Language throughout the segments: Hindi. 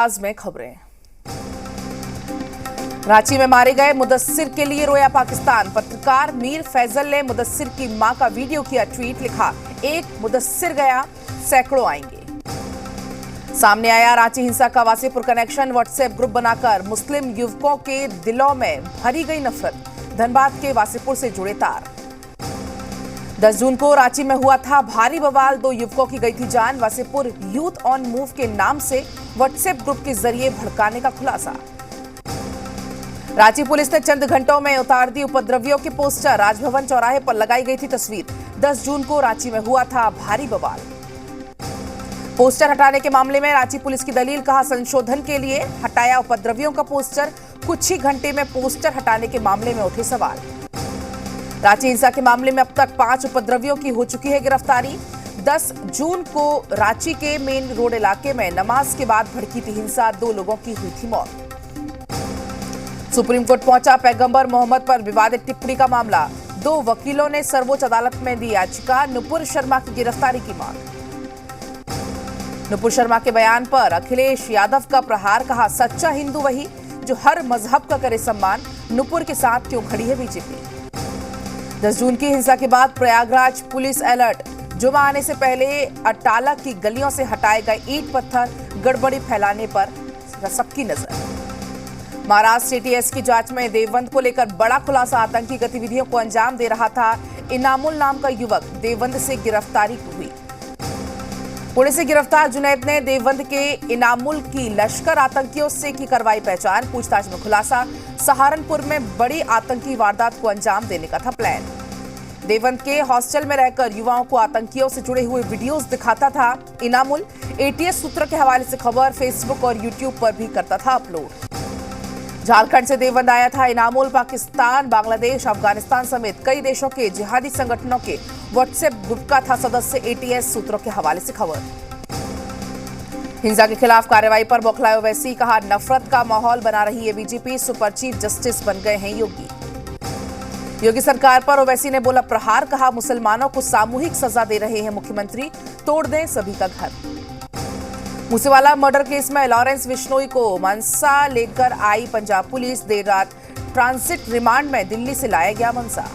आज में खबरें। रांची में मारे गए मुदस्सिर के लिए रोया पाकिस्तान। पत्रकार मीर फैजल ने मुदस्सिर की मां का वीडियो किया ट्वीट, लिखा एक मुदस्सिर गया सैकड़ों आएंगे। सामने आया रांची हिंसा का वासीपुर कनेक्शन। व्हाट्सएप ग्रुप बनाकर मुस्लिम युवकों के दिलों में भरी गई नफरत। धनबाद के वासीपुर से जुड़े तार। 10 जून को रांची में हुआ था भारी बवाल, 2 युवकों की गई थी जान। वासीपुर यूथ ऑन मूव के नाम से व्हाट्सएप ग्रुप के जरिए भड़काने का खुलासा। रांची पुलिस ने चंद घंटों में उतार दी उपद्रवियों के पोस्टर। राजभवन चौराहे पर लगाई गई थी तस्वीर। 10 जून को रांची में हुआ था भारी बवाल। पोस्टर हटाने के मामले में रांची पुलिस की दलील, कहा संशोधन के लिए हटाया उपद्रवियों का पोस्टर। कुछ ही घंटे में पोस्टर हटाने के मामले में उठे सवाल। रांची हिंसा के मामले में अब तक 5 उपद्रवियों की हो चुकी है गिरफ्तारी। 10 जून को रांची के मेन रोड इलाके में नमाज के बाद भड़की थी हिंसा, 2 लोगों की हुई थी मौत। सुप्रीम कोर्ट पहुंचा पैगंबर मोहम्मद पर विवादित टिप्पणी का मामला। 2 वकीलों ने सर्वोच्च अदालत में दी याचिका। नुपुर शर्मा की गिरफ्तारी की मांग। नुपुर शर्मा के बयान पर अखिलेश यादव का प्रहार, कहा सच्चा हिंदू वही जो हर मजहब का करे सम्मान। नुपुर के साथ क्यों खड़ी है बीजेपी। 10 जून की हिंसा के बाद प्रयागराज पुलिस अलर्ट। जुमा आने से पहले अटाला की गलियों से हटाए गए ईंट पत्थर, गड़बड़ी फैलाने पर सबकी नजर। महाराष्ट्र एटीएस की जांच में देवबंद को लेकर बड़ा खुलासा। आतंकी गतिविधियों को अंजाम दे रहा था इनामुल नाम का युवक। देवबंद से गिरफ्तारी हुई। पुणे से गिरफ्तार जुनैद ने देवबंद के इनामुल की लश्कर आतंकियों से की करवाई पहचान। पूछताछ में खुलासा, सहारनपुर में बड़ी आतंकी वारदात को अंजाम देने का था प्लान। देवबंद के हॉस्टल में रहकर युवाओं को आतंकियों से जुड़े हुए वीडियोस दिखाता था इनामुल। एटीएस सूत्रों के हवाले से खबर फेसबुक और यूट्यूब पर भी करता था अपलोड। झारखंड से देवबंद आया था इनामुल। पाकिस्तान, बांग्लादेश, अफगानिस्तान समेत कई देशों के जिहादी संगठनों के व्हाट्सएप ग्रुप का था सदस्य। एटीएस सूत्रों के हवाले से खबर। हिंसा के खिलाफ कार्रवाई पर बौखलाए ओवैसी, कहा नफरत का माहौल बना रही है बीजेपी। सुपर चीफ जस्टिस बन गए हैं योगी सरकार पर ओवैसी ने बोला प्रहार, कहा मुसलमानों को सामूहिक सजा दे रहे हैं मुख्यमंत्री, तोड़ दें सभी का घर। मूसेवाला मर्डर केस में लॉरेंस बिश्नोई को मनसा लेकर आई पंजाब पुलिस। देर रात ट्रांजिट रिमांड में दिल्ली से लाया गया मनसा।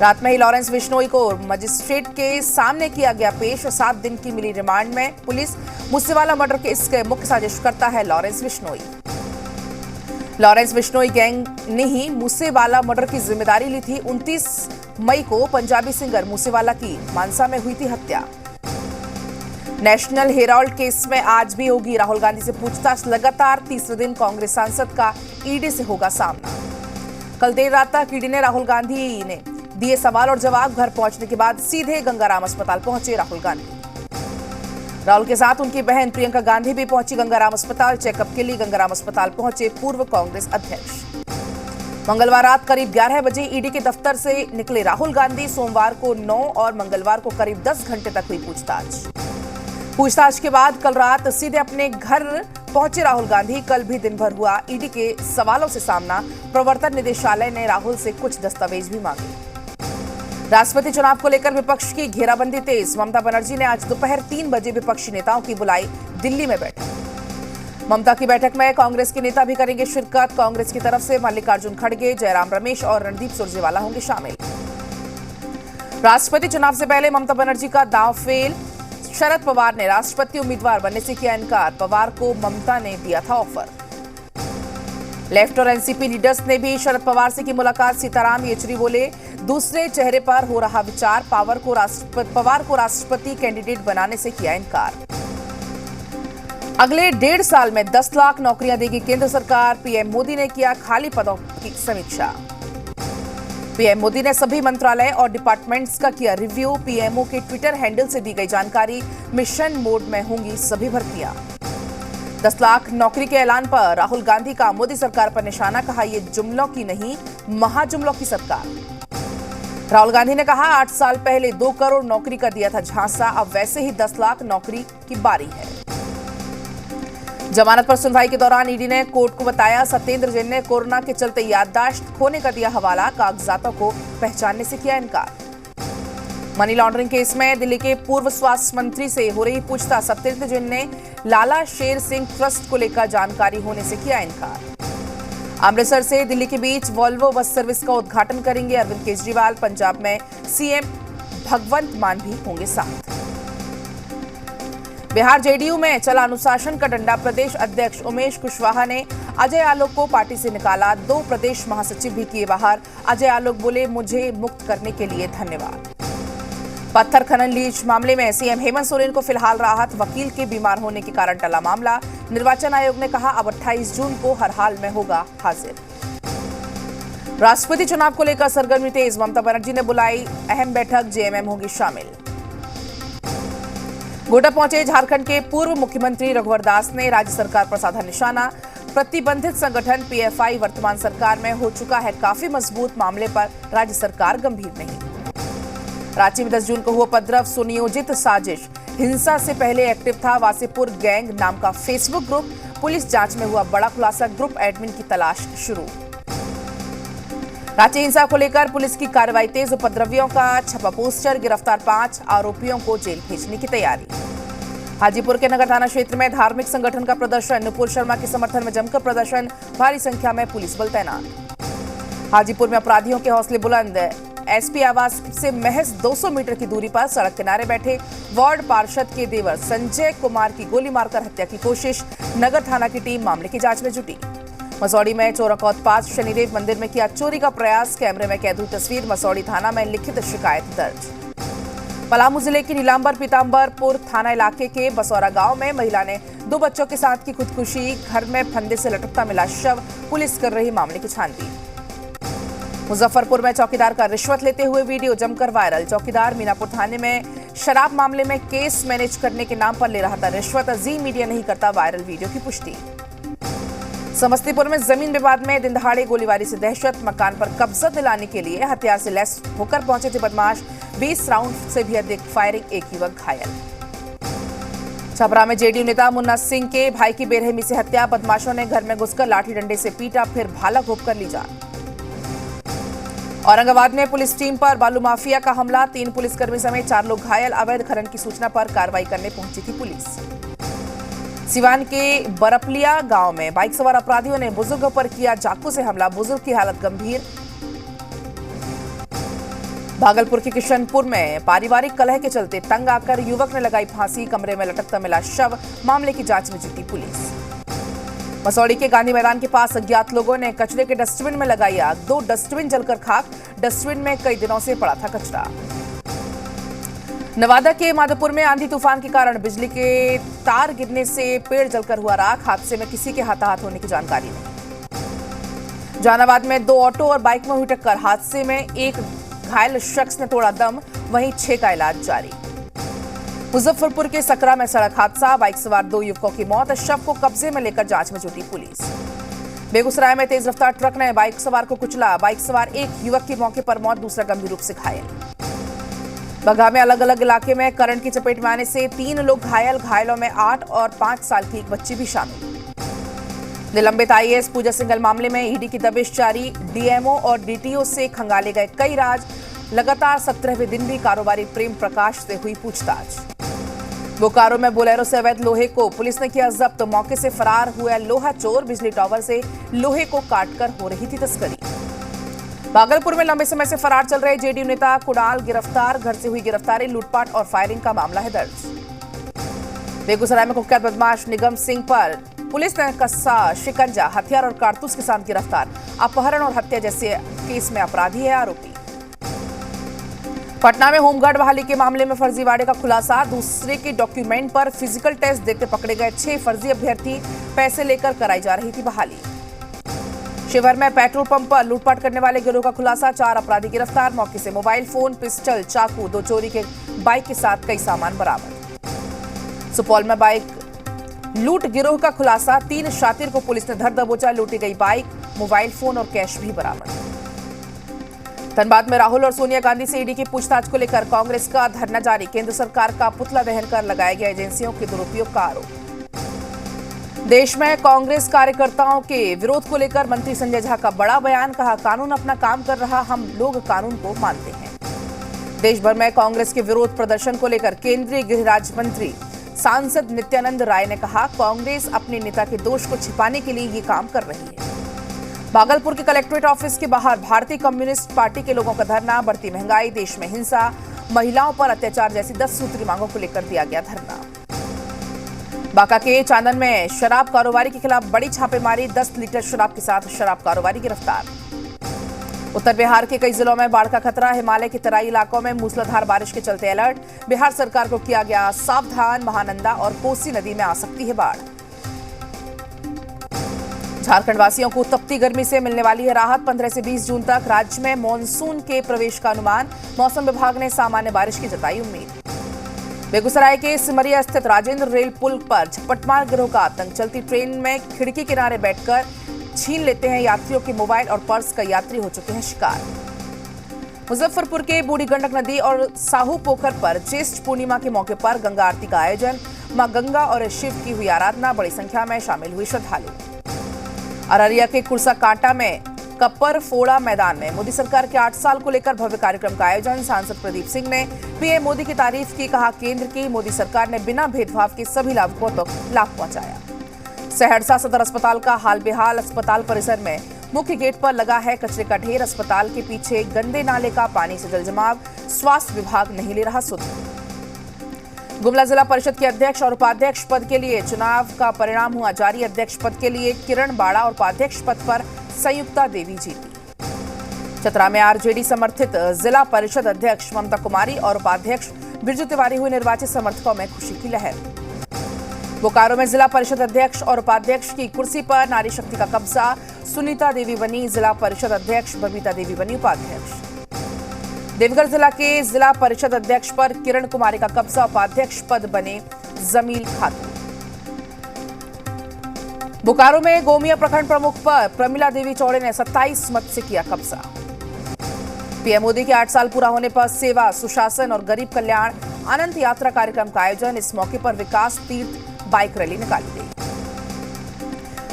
रात में ही लॉरेंस बिश्नोई को मजिस्ट्रेट के सामने किया गया पेश। 7 दिन की मिली रिमांड में पुलिस। मूसेवाला मर्डर केस के मुख्य साजिशकर्ता है Lawrence Bishnoi. Lawrence Bishnoi gang ने ही मूसेवाला मर्डर की जिम्मेदारी ली थी। 29 मई को पंजाबी सिंगर मूसेवाला की मानसा में हुई थी हत्या। नेशनल हेराल्ड केस में आज भी होगी राहुल गांधी से पूछताछ। लगातार तीसरे दिन कांग्रेस सांसद का ईडी से होगा सामना। कल देर रात तक ईडी ने राहुल गांधी ने दिए सवाल और जवाब। घर पहुंचने के बाद सीधे गंगाराम अस्पताल पहुंचे राहुल गांधी। राहुल के साथ उनकी बहन प्रियंका गांधी भी पहुंची गंगाराम अस्पताल। चेकअप के लिए गंगाराम अस्पताल पहुंचे पूर्व कांग्रेस अध्यक्ष। मंगलवार रात करीब 11 बजे ईडी के दफ्तर से निकले राहुल गांधी। सोमवार को 9 और मंगलवार को करीब 10 घंटे तक हुई पूछताछ के बाद कल रात सीधे अपने घर पहुंचे राहुल गांधी। कल भी दिन भर हुआ ईडी के सवालों से सामना। प्रवर्तन निदेशालय ने राहुल से कुछ दस्तावेज भी मांगे। राष्ट्रपति चुनाव को लेकर विपक्ष की घेराबंदी तेज। ममता बनर्जी ने आज दोपहर 3 बजे विपक्षी नेताओं की बुलाई दिल्ली में बैठक। ममता की बैठक में कांग्रेस के नेता भी करेंगे शिरकत। कांग्रेस की तरफ से मल्लिकार्जुन खड़गे, जयराम रमेश और रणदीप सुरजेवाला होंगे शामिल। राष्ट्रपति चुनाव से पहले ममता बनर्जी का दांव फेल। शरद पवार ने राष्ट्रपति उम्मीदवार बनने से किया इनकार। पवार को ममता ने दिया था ऑफर। लेफ्ट और एनसीपी लीडर्स ने भी शरद पवार से की मुलाकात। सीताराम येचुरी बोले दूसरे चेहरे पर हो रहा विचार। पवार को राष्ट्रपति कैंडिडेट बनाने से किया इनकार। अगले 1.5 साल में 10 लाख नौकरियां देगी केंद्र सरकार। पीएम मोदी ने किया खाली पदों की समीक्षा। पीएम मोदी ने सभी मंत्रालय और डिपार्टमेंट्स का किया रिव्यू। पीएमओ के ट्विटर हैंडल से दी गई जानकारी। मिशन मोड में होंगी सभी भर्तियां। 10 लाख नौकरी के ऐलान पर राहुल गांधी का मोदी सरकार पर निशाना, कहा ये जुमलों की नहीं महाजुमलों की सरकार। राहुल गांधी ने कहा 8 साल पहले 2 करोड़ नौकरी का दिया था झांसा, अब वैसे ही 10 लाख नौकरी की बारी है। जमानत पर सुनवाई के दौरान ईडी ने कोर्ट को बताया सत्येंद्र जैन ने कोरोना के चलते याददाश्त खोने का दिया हवाला। कागजातों को पहचानने से किया इनकार। मनी लॉन्ड्रिंग केस में दिल्ली के पूर्व स्वास्थ्य मंत्री से हो रही पूछताछ। सत्येंद्र जैन ने लाला शेर सिंह ट्रस्ट को लेकर जानकारी होने से किया इनकार। अमृतसर से दिल्ली के बीच वॉल्वो बस सर्विस का उद्घाटन करेंगे अरविंद केजरीवाल। पंजाब में सीएम भगवंत मान भी होंगे साथ। बिहार जेडीयू में चला अनुशासन का डंडा। प्रदेश अध्यक्ष उमेश कुशवाहा ने अजय आलोक को पार्टी से निकाला। 2 प्रदेश महासचिव भी किए बाहर। अजय आलोक बोले, मुझे मुक्त करने के लिए धन्यवाद। पत्थर खनन लीज मामले में सीएम हेमंत सोरेन को फिलहाल राहत। वकील के बीमार होने के कारण टला मामला। निर्वाचन आयोग ने कहा अब 28 जून को हर हाल में होगा हाजिर। राष्ट्रपति चुनाव को लेकर सरगर्मी तेज। ममता बनर्जी ने बुलाई अहम बैठक। जेएमएम होगी शामिल। गोड्डा पहुंचे झारखंड के पूर्व मुख्यमंत्री रघुवर दास ने राज्य सरकार पर साधा निशाना। प्रतिबंधित संगठन पीएफआई वर्तमान सरकार में हो चुका है काफी मजबूत। मामले पर राज्य सरकार गंभीर नहीं। रांची में 10 जून को हुआ उपद्रव सुनियोजित साजिश। हिंसा से पहले एक्टिव था वासीपुर गैंग नाम का फेसबुक ग्रुप। पुलिस जांच में हुआ बड़ा खुलासा। ग्रुप एडमिन की तलाश शुरू। रांची हिंसा को लेकर पुलिस की कार्रवाई तेज। उपद्रवियों का छपा पोस्टर। गिरफ्तार 5 आरोपियों को जेल भेजने की तैयारी। हाजीपुर के नगर थाना क्षेत्र में धार्मिक संगठन का प्रदर्शन। नुपुर शर्मा के समर्थन में जमकर प्रदर्शन। भारी संख्या में पुलिस बल तैनात। हाजीपुर में अपराधियों के हौसले बुलंद। एसपी आवास से महज 200 मीटर की दूरी पर सड़क किनारे बैठे वार्ड पार्षद के देवर संजय कुमार की गोली मारकर हत्या की कोशिश। नगर थाना की टीम मामले की जांच में जुटी। मसौड़ी में चोरकौत पास शनिदेव मंदिर में किया चोरी का प्रयास। कैमरे में कैद हुई तस्वीर। मसौड़ी थाना में लिखित शिकायत दर्ज। पलामू जिले की नीलांबर पीतांबरपुर थाना इलाके के बसौरा गांव में महिला ने 2 बच्चों के साथ की खुदकुशी। घर में फंदे से लटकता मिला शव। पुलिस कर रही मामले की छानबीन। मुजफ्फरपुर में चौकीदार का रिश्वत लेते हुए वीडियो जमकर वायरल। चौकीदार मीनापुर थाने में शराब मामले में केस मैनेज करने के नाम पर ले रहा था रिश्वत। जी मीडिया नहीं करता वायरल वीडियो की पुष्टि। समस्तीपुर में जमीन विवाद में दिन दहाड़े गोलीबारी से दहशत। मकान पर कब्जा दिलाने के लिए हथियार से लैस होकर पहुंचे थे बदमाश। 20 राउंड से भी अधिक फायरिंग। एक युवक घायल। छपरा में जेडीयू नेता मुन्ना सिंह के भाई की बेरहमी से हत्या। बदमाशों ने घर में घुसकर लाठी डंडे से पीटा, फिर भाला घोंपकर ली जान। औरंगाबाद में पुलिस टीम पर बालू माफिया का हमला। 3 पुलिसकर्मी समेत 4 लोग घायल। अवैध खनन की सूचना पर कार्रवाई करने पहुंची थी पुलिस। सिवान के बरपलिया गांव में बाइक सवार अपराधियों ने बुजुर्ग पर किया चाकू से हमला। बुजुर्ग की हालत गंभीर। भागलपुर के किशनपुर में पारिवारिक कलह के चलते तंग आकर युवक ने लगाई फांसी। कमरे में लटकता मिला शव। मामले की जांच में जुटी पुलिस। मसौड़ी के गांधी मैदान के पास अज्ञात लोगों ने कचरे के डस्टबिन में लगाई आग। 2 डस्टबिन जलकर खाक। डस्टबिन में कई दिनों से पड़ा था कचरा। नवादा के माधोपुर में आंधी तूफान के कारण बिजली के तार गिरने से पेड़ जलकर हुआ राख। हादसे में किसी के हाथाहाथ होने की जानकारी नहीं। जहानाबाद में 2 ऑटो और बाइक में हुई टक्कर। हादसे में एक घायल शख्स ने तोड़ा दम। वहीं 6 का इलाज जारी। मुजफ्फरपुर के सकरा में सड़क हादसा। बाइक सवार 2 युवकों की मौत। शव को कब्जे में लेकर जांच में जुटी पुलिस। बेगूसराय में तेज रफ्तार ट्रक ने बाइक सवार को कुचला। बाइक सवार एक युवक की मौके पर मौत, दूसरा गंभीर रूप से घायल। बगहा में अलग अलग इलाके में करंट की चपेट में आने से 3 लोग घायल। घायलों में 8 और 5 साल की एक बच्ची भी शामिल। निलंबित आईएएस पूजा सिंघल मामले में ईडी की दबिश जारी। डीएमओ और डीटीओ से खंगाले गए कई राज। लगातार 17वें दिन भी कारोबारी प्रेम प्रकाश से हुई पूछताछ। बोकारो में बोलेरो से अवैध लोहे को पुलिस ने किया जब्त। मौके से फरार हुआ लोहा चोर। बिजली टावर से लोहे को काटकर हो रही थी तस्करी। भागलपुर में लंबे समय से फरार चल रहे जेडीयू नेता कुणाल गिरफ्तार। घर से हुई गिरफ्तारी, लूटपाट और फायरिंग का मामला है दर्ज। बेगूसराय में कुख्यात बदमाश निगम सिंह पर पुलिस ने कसा शिकंजा। हथियार और कारतूस के साथ गिरफ्तार। अपहरण और हत्या जैसे केस में अपराधी है आरोपी। पटना में होमगार्ड बहाली के मामले में फर्जीवाड़े का खुलासा। दूसरे के डॉक्यूमेंट पर फिजिकल टेस्ट देते पकड़े गए 6 फर्जी अभ्यर्थी। पैसे लेकर कराई जा रही थी बहाली। शिवहर में पेट्रोल पंप पर लूटपाट करने वाले गिरोह का खुलासा। 4 अपराधी गिरफ्तार। मौके से मोबाइल फोन, पिस्टल, चाकू, 2 चोरी के बाइक के साथ कई सामान बरामद। सुपौल में बाइक लूट गिरोह का खुलासा। 3 शातिर को पुलिस ने धर दबोचा। लूटी गई बाइक, मोबाइल फोन और कैश भी बरामद। धनबाद में राहुल और सोनिया गांधी से ईडी की पूछताछ को लेकर कांग्रेस का धरना जारी। केंद्र सरकार का पुतला दहन कर लगाया गया एजेंसियों के दुरुपयोग का आरोप। देश में कांग्रेस कार्यकर्ताओं के विरोध को लेकर मंत्री संजय झा का बड़ा बयान। कहा, कानून अपना काम कर रहा, हम लोग कानून को मानते हैं। देश भर में कांग्रेस के विरोध प्रदर्शन को लेकर केंद्रीय गृह राज्य मंत्री सांसद नित्यानंद राय ने कहा, कांग्रेस अपने नेता के दोष को छिपाने के लिए ये काम कर रही है। भागलपुर के कलेक्ट्रेट ऑफिस के बाहर भारतीय कम्युनिस्ट पार्टी के लोगों का धरना। बढ़ती महंगाई, देश में हिंसा, महिलाओं पर अत्याचार जैसी 10 सूत्री मांगों को लेकर दिया गया धरना। बांका के चांदन में शराब कारोबारी के खिलाफ बड़ी छापेमारी। 10 लीटर शराब के साथ शराब कारोबारी गिरफ्तार। उत्तर बिहार के कई जिलों में बाढ़ का खतरा। हिमालय के तराई इलाकों में मूसलाधार बारिश के चलते अलर्ट। बिहार सरकार को किया गया सावधान। महानंदा और कोसी नदी में आ सकती है बाढ़। झारखंड वासियों को तपती गर्मी से मिलने वाली है राहत। 15 से 20 जून तक राज्य में मानसून के प्रवेश का अनुमान। मौसम विभाग ने सामान्य बारिश की जताई उम्मीद। बेगूसराय के सिमरिया स्थित राजेंद्र रेल पुल पर झपटमार गिरोह का आतंक। चलती ट्रेन में खिड़की किनारे बैठकर छीन लेते हैं यात्रियों के मोबाइल और पर्स का यात्री हो चुके हैं शिकार। मुजफ्फरपुर के बूढ़ी गंडक नदी और साहू पोखर पर ज्येष्ठ पूर्णिमा के मौके पर गंगा आरती का आयोजन। मां गंगा और शिव की हुई आराधना। बड़ी संख्या में शामिल हुए श्रद्धालु। अररिया के कुर्सा कांटा में कप्पर फोड़ा मैदान में मोदी सरकार के 8 साल को लेकर भव्य कार्यक्रम का आयोजन। सांसद प्रदीप सिंह ने पीएम मोदी की तारीफ की। कहा, केंद्र की मोदी सरकार ने बिना भेदभाव के सभी लाभुकों तक लाभ पहुंचाया। सहरसा सदर अस्पताल का हाल बेहाल। अस्पताल परिसर में मुख्य गेट पर लगा है कचरे का ढेर। अस्पताल के पीछे गंदे नाले का पानी से जल जमाव। स्वास्थ्य विभाग नहीं ले रहा सुध। गुमला जिला परिषद के अध्यक्ष और उपाध्यक्ष पद के लिए चुनाव का परिणाम हुआ जारी। अध्यक्ष पद के लिए किरण बाड़ा और उपाध्यक्ष पद पर संयुक्ता देवी जीती। चतरा में आरजेडी समर्थित जिला परिषद अध्यक्ष ममता कुमारी और उपाध्यक्ष बिरजू तिवारी हुए निर्वाचित। समर्थकों में खुशी की लहर। बोकारो में जिला परिषद अध्यक्ष और उपाध्यक्ष की कुर्सी पर नारी शक्ति का कब्जा। सुनीता देवी बनी जिला परिषद अध्यक्ष, बबीता देवी बनी उपाध्यक्ष। देवघर जिला के जिला परिषद अध्यक्ष पर किरण कुमारी का कब्जा। उपाध्यक्ष पद बने जमील खातून। बोकारो में गोमिया प्रखंड प्रमुख पर प्रमिला देवी चौड़े ने 27 मत से किया कब्जा। पीएम मोदी के 8 साल पूरा होने पर सेवा, सुशासन और गरीब कल्याण अनंत यात्रा कार्यक्रम का आयोजन। इस मौके पर विकास तीर्थ बाइक रैली निकाली गई।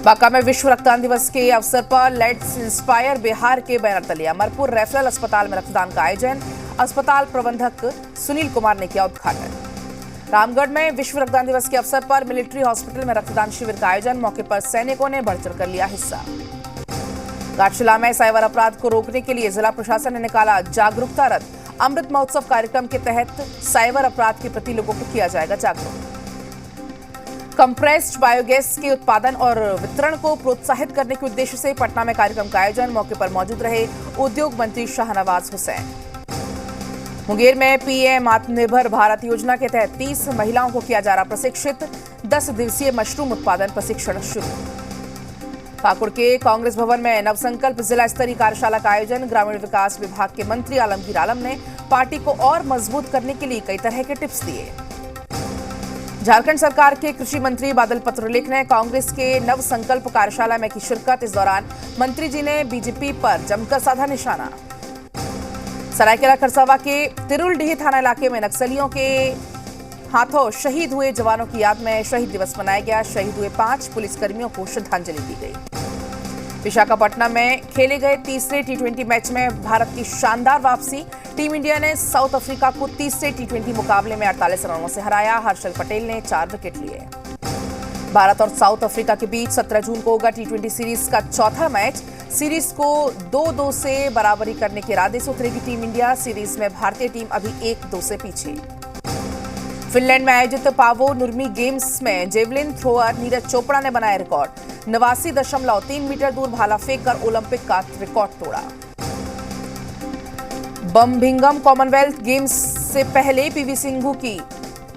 बांका में विश्व रक्तदान दिवस के अवसर पर लेट्स इंस्पायर बिहार के बैनर तले अमरपुर रेफरल अस्पताल में रक्तदान का आयोजन। अस्पताल प्रबंधक सुनील कुमार ने किया उद्घाटन। रामगढ़ में विश्व रक्तदान दिवस के अवसर पर मिलिट्री हॉस्पिटल में रक्तदान शिविर का आयोजन। मौके पर सैनिकों ने बढ़ चढ़कर लिया हिस्सा। घाटशिला में साइबर अपराध को रोकने के लिए जिला प्रशासन ने निकाला जागरूकता रथ। अमृत महोत्सव कार्यक्रम के तहत साइबर अपराध के प्रति लोगों को किया जाएगा जागरूक। कंप्रेस्ड बायोगैस के उत्पादन और वितरण को प्रोत्साहित करने के उद्देश्य से पटना में कार्यक्रम का आयोजन। मौके पर मौजूद रहे उद्योग मंत्री शाहनवाज हुसैन। मुंगेर में पीएम आत्मनिर्भर भारत योजना के तहत 30 महिलाओं को किया जा रहा प्रशिक्षित। 10 दिवसीय मशरूम उत्पादन प्रशिक्षण शुरू। पाकुड़ के कांग्रेस भवन में नवसंकल्प जिला स्तरीय कार्यशाला का आयोजन। ग्रामीण विकास विभाग के मंत्री आलमगीर आलम ने पार्टी को और मजबूत करने के लिए कई तरह के टिप्स दिए। झारखंड सरकार के कृषि मंत्री बादल पत्रलेख ने कांग्रेस के नवसंकल्प कार्यशाला में की शिरकत। इस दौरान मंत्री जी ने बीजेपी पर जमकर साधा निशाना। सरायकेला खरसावां के तिरुलडीह थाना इलाके में नक्सलियों के हाथों शहीद हुए जवानों की याद में शहीद दिवस मनाया गया। शहीद हुए 5 पुलिसकर्मियों को श्रद्धांजलि दी गई। विशाखापट्टनम में खेले गए तीसरे टी20 मैच में भारत की शानदार वापसी। टीम इंडिया ने साउथ अफ्रीका को तीसरे टी20 मुकाबले में 48 रनों से हराया। हर्षल पटेल ने 4 विकेट लिए। भारत और साउथ अफ्रीका के बीच 17 जून को होगा टी20 सीरीज का चौथा मैच। सीरीज को 2-2 से बराबरी करने के इरादे से उतरेगी टीम इंडिया। सीरीज में भारतीय टीम अभी 1-2 से पीछे। फिनलैंड में आयोजित पावो नुर्मी गेम्स में जेवलिन थ्रोअर नीरज चोपड़ा ने बनाया रिकॉर्ड। 89.3 मीटर दूर भाला फेंक कर ओलंपिक का रिकॉर्ड तोड़ा। बर्मिंघम कॉमनवेल्थ गेम्स से पहले पीवी सिंधु की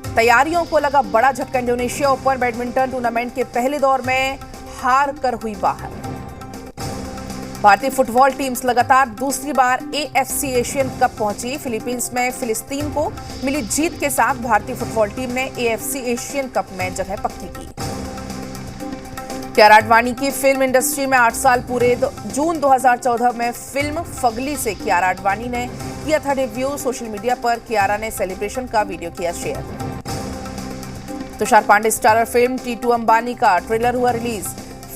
तैयारियों को लगा बड़ा झटका। इंडोनेशिया ओपन बैडमिंटन टूर्नामेंट के पहले दौर में हार कर हुई बाहर। भारतीय फुटबॉल टीम्स लगातार दूसरी बार एएफसी एशियन कप पहुंची। फिलीपींस में फिलिस्तीन को मिली जीत के साथ भारतीय फुटबॉल टीम ने एएफसी एशियन कप में जगह पक्की की। कियारा आडवाणी की फिल्म इंडस्ट्री में 8 साल पूरे। जून 2014 में फिल्म फगली से कियारा आडवाणी ने किया था डेब्यू। सोशल मीडिया पर कियारा ने सेलिब्रेशन का वीडियो किया share. Tushar Pandey starrer film Titu Ambani का ट्रेलर हुआ रिलीज।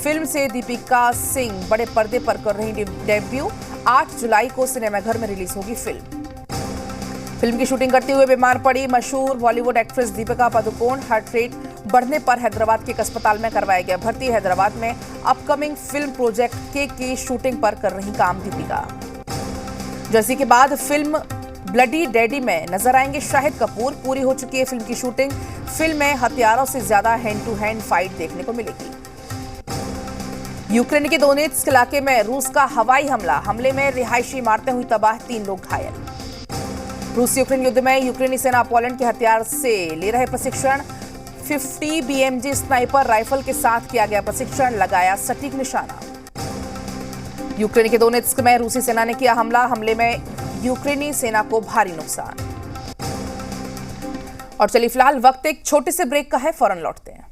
फिल्म से दीपिका सिंह बड़े पर्दे पर कर रही डेब्यू। 8 जुलाई को सिनेमाघर में रिलीज होगी फिल्म। फिल्म की शूटिंग करते हुए बीमार पड़ी मशहूर Bollywood actress Deepika Padukone. Heart rate बढ़ने पर हैदराबाद के एक अस्पताल में करवाया गया भर्ती। हैदराबाद में अपकमिंग फिल्म प्रोजेक्ट के की शूटिंग पर कर रही काम दीपिका। जर्सी के बाद फिल्म ब्लडी डैडी में नजर आएंगे शाहिद कपूर। पूरी हो चुकी है फिल्म की शूटिंग। फिल्म में हथियारों से ज्यादा हैंड टू हैंड फाइट देखने को मिलेगी। यूक्रेन के दोनेत्स्क इलाके में रूस का हवाई हमले में रिहायशी इमारतें हुई तबाह, 3 लोग घायल। रूस यूक्रेन युद्ध में यूक्रेनी सेना पोलैंड के हथियार से ले रहे प्रशिक्षण। 50 BMG स्नाइपर राइफल के साथ किया गया प्रशिक्षण, लगाया सटीक निशाना। यूक्रेन के दोनेत्स्क में रूसी सेना ने किया हमले में यूक्रेनी सेना को भारी नुकसान। और चलिए फिलहाल वक्त एक छोटे से ब्रेक का है, फौरन लौटते हैं।